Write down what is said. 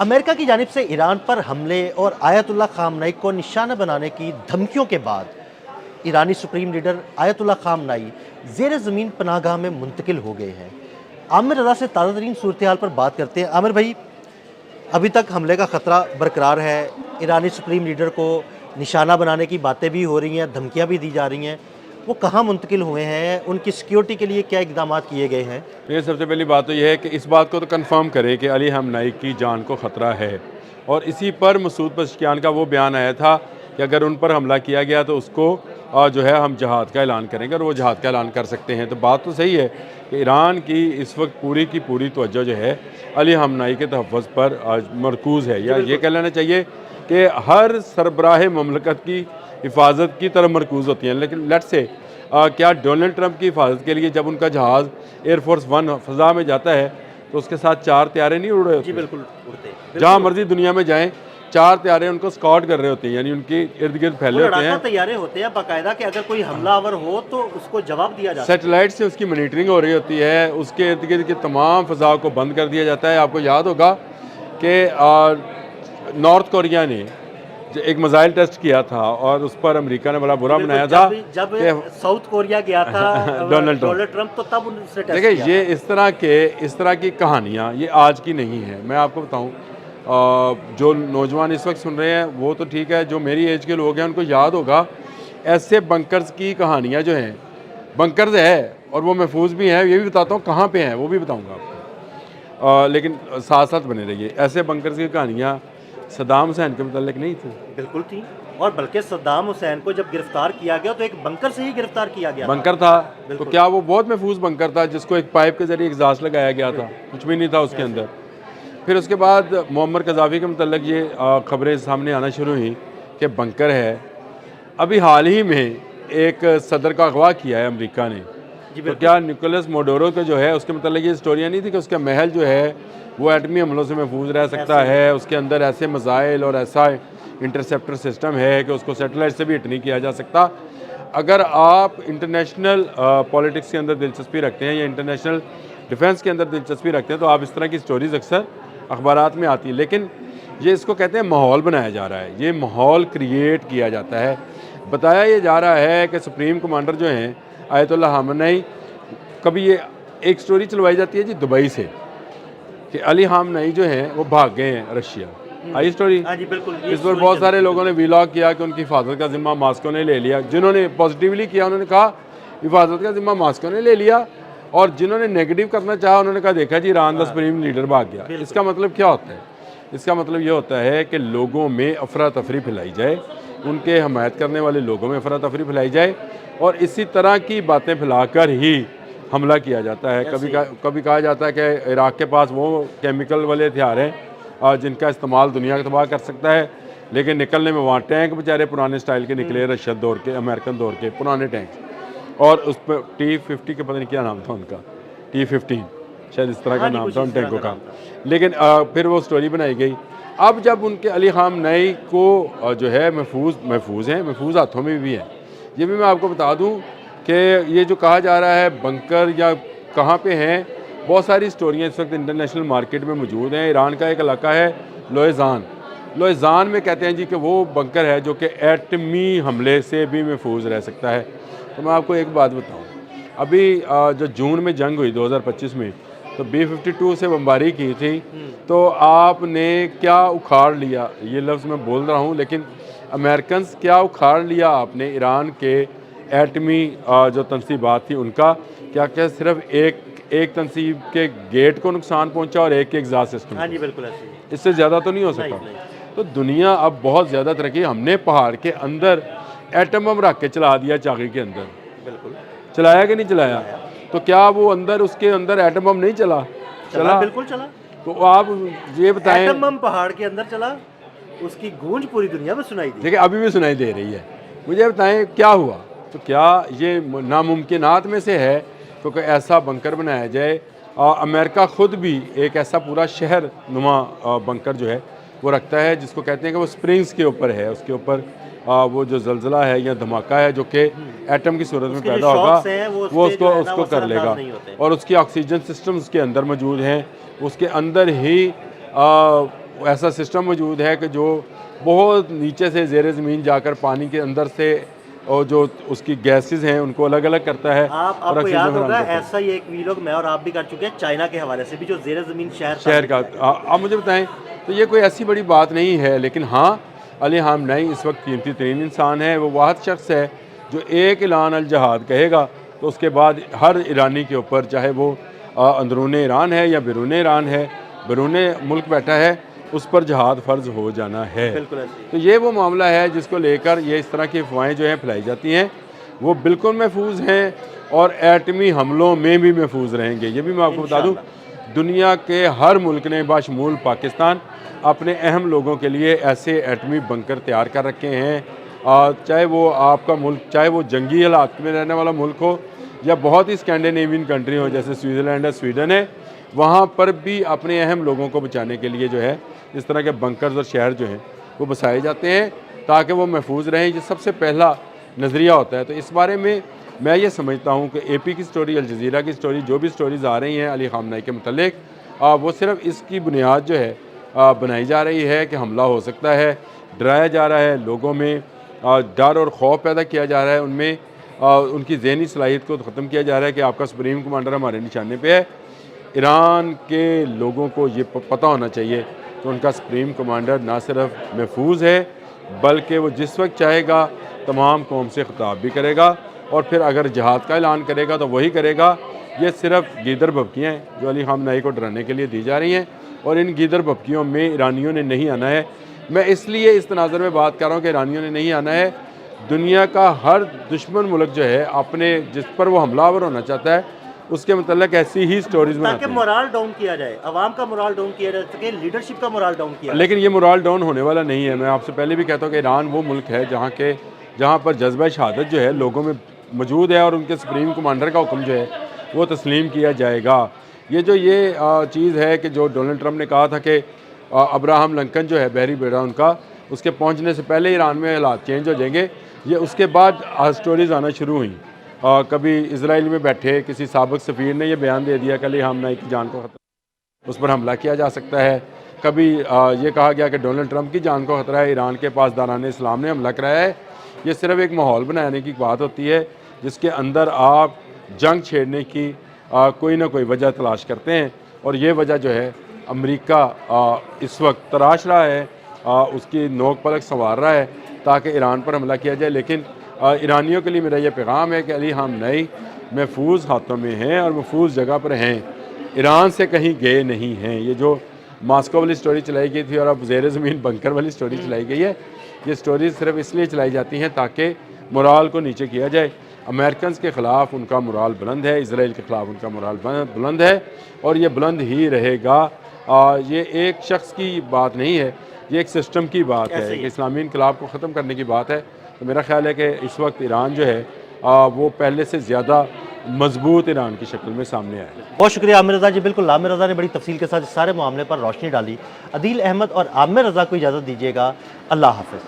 America की जानिब से ईरान पर हमले और आयतुल्लाह खामनई को निशाना बनाने की धमकियों के बाद ईरानी सुप्रीम लीडर आयतुल्लाह खामनई ज़ेर ज़मीन पनाहगाह में मुंतकिल हो गए हैं। आमिर रज़ा से ताज़ा तरीन सूरत हाल पर बात करते हैं। आमिर भाई, अभी तक हमले का ख़तरा बरकरार है, ईरानी सुप्रीम लीडर को निशाना बनाने की बातें भी हो रही हैं, धमकियाँ भी दी जा रही हैं। वो कहाँ मुंतकिल हुए हैं, उनकी सिक्योरिटी के लिए क्या इकदाम किए गए हैं? ये सबसे पहली बात तो यह है कि इस बात को तो कंफर्म करें कि अली हमनई की जान को ख़तरा है, और इसी पर मसूद पज़ेश्कियान का वो बयान आया था कि अगर उन पर हमला किया गया तो उसको जो है हम जहाद का ऐलान करेंगे, और वो जहाद का ऐलान कर सकते हैं। तो बात तो सही है कि ईरान की इस वक्त पूरी की पूरी तवज्जो जो है अली हमनई के तहफ़्फ़ुज़ पर मरकूज़ है, या ये कह लेना चाहिए कि हर सरबराह ममलकत की हिफाजत की तरफ मरकूज़ होती हैं। लेकिन लेट्स से क्या डोनाल्ड ट्रंप की हिफाजत के लिए जब उनका जहाज़ एयरफोर्स वन फ़ज़ा में जाता है तो उसके साथ 4 त्यारे नहीं उड़ रहे होते? जी बिल्कुल उड़ते, जहाँ मर्जी दुनिया में जाएं 4 त्यारे उनको स्कॉट कर रहे होते हैं, यानी उनके इर्द गिर्द फैले होते हैं। तैयारे होते हैं बाकायदा कि अगर कोई हमलावर हो तो उसको जवाब दिया जाता है। सैटेलाइट से उसकी मॉनिटरिंग हो रही होती है, उसके इर्द गिर्द की तमाम फ़ज़ा को बंद कर दिया जाता है। आपको याद होगा कि नॉर्थ कोरिया ने एक मिसाइल टेस्ट किया था और उस पर अमेरिका ने बड़ा बुरा बनाया था। जब साउथ कोरिया गया था डोनाल्ड ट्रंप, तो तब उनसे टेस्ट देखिए, किया ये था। इस तरह की कहानियाँ ये आज की नहीं है। मैं आपको बताऊँ, जो नौजवान इस वक्त सुन रहे हैं वो तो ठीक है, जो मेरी एज के लोग हैं उनको याद होगा ऐसे बंकर्स की कहानियाँ जो हैं। बंकर्स है और वो महफूज भी हैं, ये भी बताता हूँ कहाँ पे हैं, वो भी बताऊँगा आपको। लेकिन साथ साथ बने रहिए। ऐसे बंकर्स की कहानियाँ सद्दाम हुसैन के मतलब नहीं थी? बिल्कुल थी, और बल्कि सद्दाम हुसैन को जब गिरफ्तार किया गया तो एक बंकर से ही गिरफ्तार किया गया बंकर था। तो क्या वो बहुत महफूज बंकर था जिसको एक पाइप के जरिए एग्जास्ट लगाया गया था? कुछ भी नहीं था उसके अंदर। फिर उसके बाद मोअम्मर कज़ाफ़ी के मतलब ये खबरें सामने आना शुरू हुई कि बंकर है। अभी हाल ही में एक सदर का अगवा किया है अमेरिका ने। तो क्या निकोलस मोडोरो के जो है उसके मतलब ये स्टोरियाँ नहीं थी कि उसका महल जो है वो एटमी हमलों से महफूज रह सकता है, उसके अंदर ऐसे मिसाइल और ऐसा इंटरसेप्टर सिस्टम है कि उसको सैटेलाइट से भी हिट नहीं किया जा सकता। अगर आप इंटरनेशनल पॉलिटिक्स के अंदर दिलचस्पी रखते हैं या इंटरनेशनल डिफेंस के अंदर दिलचस्पी रखते हैं तो आप इस तरह की स्टोरीज़ अक्सर अखबारात में आती है। लेकिन ये इसको कहते हैं माहौल बनाया जा रहा है, ये माहौल क्रिएट किया जाता है। बताया ये जा रहा है कि सुप्रीम कमांडर जो हैं आयतुल्लाह खामनई, कभी ये एक स्टोरी चलवाई जाती है जी दुबई से कि अली खामनई जो हैं वो भाग गए हैं रशिया। आई स्टोरी? हाँ जी बिल्कुल। इस पर बहुत सारे लोगों ने वीलॉग किया कि उनकी हिफाजत का जिम्मा मॉस्को ने ले लिया। जिन्होंने पॉजिटिवली किया उन्होंने कहा हिफाजत का जिम्मा मॉस्को ने ले लिया, और जिन्होंने नेगेटिव करना चाहा उन्होंने कहा देखा जी ईरान का सुप्रीम लीडर भाग गया। इसका मतलब क्या होता है? इसका मतलब ये होता है कि लोगों में अफरा तफरी फैलाई जाए, उनके हमायत करने वाले लोगों में अफरा तफरी फैलाई जाए, और इसी तरह की बातें फैलाकर ही हमला किया जाता है। कभी कहा जाता है कि इराक़ के पास वो केमिकल वाले हथियार हैं जिनका इस्तेमाल दुनिया का तबाह कर सकता है, लेकिन निकलने में वहाँ टैंक बेचारे पुराने स्टाइल के निकले, रशियन दौर के, अमेरिकन दौर के पुराने टैंक, और उस पर T-50 के पता नहीं क्या नाम था उनका, T-15 शायद इस तरह का नाम था उन टैंकों का। लेकिन फिर वो स्टोरी बनाई गई। अब जब उनके अली खामनई को जो है महफूज हाथों में भी हैं। ये भी मैं आपको बता दूँ कि ये जो कहा जा रहा है बंकर या कहाँ पे हैं, बहुत सारी स्टोरियाँ इस वक्त इंटरनेशनल मार्केट में मौजूद हैं। ईरान का एक इलाका है लोहेजान में कहते हैं जी कि वो बंकर है जो कि एटमी हमले से भी महफूज रह सकता है। तो मैं आपको एक बात बताऊँ, अभी जो जून में जंग हुई 2025 में, तो B-52 से बमबारी की थी, तो आपने क्या उखाड़ लिया, ये लफ्ज़ मैं बोल रहा हूँ, लेकिन अमेरिकन क्या उखाड़ लिया आपने ईरान के एटमी जो तनसीबात थी उनका। क्या सिर्फ एक तनसीब के गेट को नुकसान पहुंचा और एक के एग्जॉस्ट सिस्टम। हाँ जी बिल्कुल ऐसे ही। इससे ज़्यादा तो नहीं हो सकता। तो दुनिया अब बहुत ज़्यादा तरक्की, हमने पहाड़ के अंदर एटम बम रख के चला दिया, चाकी के अंदर। बिल्कुल चलाया कि नहीं चलाया? तो क्या वो अंदर उसके अंदर एटम बम नहीं चला? बिल्कुल चला। तो आप ये बताएं, एटम बम पहाड़ के अंदर चला, उसकी गूंज पूरी दुनिया में सुनाई दी। देखिए अभी भी सुनाई दे रही है। मुझे बताएं क्या हुआ? तो क्या ये नामुमकिनात में से है क्योंकि ऐसा बंकर बनाया जाए? अमेरिका ख़ुद भी एक ऐसा पूरा शहर नुमा बंकर जो है वो रखता है, जिसको कहते हैं कि वो स्प्रिंग्स के ऊपर है, उसके ऊपर वो जो जलजला है या धमाका है जो कि एटम की सूरत में पैदा होगा वो उसको कर लेगा, और उसकी ऑक्सीजन सिस्टम उसके अंदर मौजूद हैं। उसके अंदर ही ऐसा सिस्टम मौजूद है कि जो बहुत नीचे से ज़ेर ज़मीन जाकर पानी के अंदर से और जो उसकी गैसेस हैं उनको अलग अलग करता है। और आपको ऑक्सीजन याद फराहम होगा करता है। ऐसा ही एक वीलॉग मैं और आप भी कर चुके हैं चाइना के हवाले से भी, जो ज़ेर ज़मीन शहर का आप मुझे बताएं। तो ये कोई ऐसी बड़ी बात नहीं है, लेकिन हाँ, अली हामनाई इस वक्त कीमती तरीन इंसान है। वो वाहिद शख्स है जो एक ऐलान अल जहाद कहेगा तो उसके बाद हर ईरानी के ऊपर, चाहे वो अंदरून ईरान है या बैरून ईरान है, बैरून मुल्क बैठा है, उस पर जहाद फ़र्ज़ हो जाना है। बिल्कुल ऐसे तो ये वो मामला है जिसको लेकर ये इस तरह की अफवाहें जो हैं फैलाई जाती हैं, वो बिल्कुल महफूज हैं और एटमी हमलों में भी महफूज रहेंगे। ये भी मैं आपको बता दूँ, दुनिया के हर मुल्क ने बाशमूल पाकिस्तान अपने अहम लोगों के लिए ऐसे एटमी बंकर तैयार कर रखे हैं। चाहे वो आपका मुल्क, चाहे वो जंगी हालात में रहने वाला मुल्क हो या बहुत ही स्कैंडिनेवियन कंट्री हो जैसे स्विट्ज़रलैंड है, स्वीडन है, वहाँ पर भी अपने अहम लोगों को बचाने के लिए जो है इस तरह के बंकर्स और शहर जो हैं वो बसाए जाते हैं ताकि वो महफूज रहें। ये सबसे पहला नज़रिया होता है। तो इस बारे में मैं ये समझता हूँ कि एपी की स्टोरी, अल जज़ीरा की स्टोरी, जो भी स्टोरीज़ आ रही हैं अली खामनाई के मुतल्लिक, वो सिर्फ इसकी बुनियाद जो है बनाई जा रही है कि हमला हो सकता है, डराया जा रहा है, लोगों में डर और खौफ पैदा किया जा रहा है, उनमें उनकी ज़हनी सलाहियत को ख़त्म किया जा रहा है कि आपका सुप्रीम कमांडर हमारे निशाने पे है। ईरान के लोगों को ये पता होना चाहिए कि उनका सुप्रीम कमांडर ना सिर्फ महफूज है, बल्कि वो जिस वक्त चाहेगा तमाम कौम से ख़िताब भी करेगा और फिर अगर जहाद का ऐलान करेगा तो वही करेगा। ये सिर्फ गीदर भभकियाँ हैं जो अली खामनाई को डराने के लिए दी जा रही हैं, और इन गीदर भभकियों में ईरानियों ने नहीं आना है। मैं इसलिए इस तनाज़ुर में बात कर रहा हूँ कि ईरानियों ने नहीं आना है। दुनिया का हर दुश्मन मुल्क जो है अपने जिस पर वो हमलावर होना चाहता है उसके मतलब ऐसी ही स्टोरीज बनाते ताकि हैं, मोराल डाउन किया जाए, अवाम का मोराल डाउन किया जा सके, लीडरशिप का मोराल डाउन किया। लेकिन ये मोराल डाउन होने वाला नहीं है। मैं आपसे पहले भी कहता हूँ कि ईरान वो मुल्क है जहाँ पर जज्बा शहादत जो है लोगों में मौजूद है और उनके सुप्रीम कमांडर का हुक्म जो है वो तस्लीम किया जाएगा। ये चीज़ है कि जो डोनाल्ड ट्रंप ने कहा था कि अब्राहम लिंकन जो है बहरी बेड़ा उनका, उसके पहुँचने से पहले ईरान में हालात चेंज हो जाएंगे। ये उसके बाद स्टोरीज़ आना शुरू हुई। कभी इजराइल में बैठे किसी साबिक सफ़ीर ने यह बयान दे दिया कि अली खामनाई की जान को खतरा, उस पर हमला किया जा सकता है। कभी ये कहा गया कि डोनाल्ड ट्रंप की जान को खतरा है, ईरान के पास दारान इस्लाम ने हमला कराया है। ये सिर्फ एक माहौल बनाने की बात होती है जिसके अंदर आप जंग छेड़ने की कोई ना कोई वजह तलाश करते हैं, और ये वजह जो है अमेरिका इस वक्त तराश रहा है, उसकी नोक पलक संवार रहा है ताकि ईरान पर हमला किया जाए। लेकिन ईरानियों के लिए मेरा यह पैगाम है कि अली खामनाई महफूज हाथों में हैं और महफूज जगह पर हैं, ईरान से कहीं गए नहीं हैं। ये जो मास्को वाली स्टोरी चलाई गई थी और अब ज़ेर ज़मीन बंकर वाली स्टोरी चलाई गई है, ये स्टोरी सिर्फ इसलिए चलाई जाती हैं ताकि मोराल को नीचे किया जाए। अमेरिकन के ख़िलाफ़ उनका मोराल बुलंद है, इसराइल के ख़िलाफ़ उनका मोराल बुलंद है और ये बुलंद ही रहेगा। ये एक शख्स की बात नहीं है, ये एक सिस्टम की बात है कि इस्लामी इनकलाब को ख़त्म करने की बात है। तो मेरा ख्याल है कि इस वक्त ईरान जो है वो पहले से ज़्यादा मजबूत ईरान की शक्ल में सामने आया है। बहुत शुक्रिया आमिर रज़ा जी। बिल्कुल आमिर रज़ा ने बड़ी तफसील के साथ इस सारे मामले पर रोशनी डाली। अदील अहमद और आमिर रज़ा को इजाज़त दीजिएगा। अल्लाह हाफ़िज़।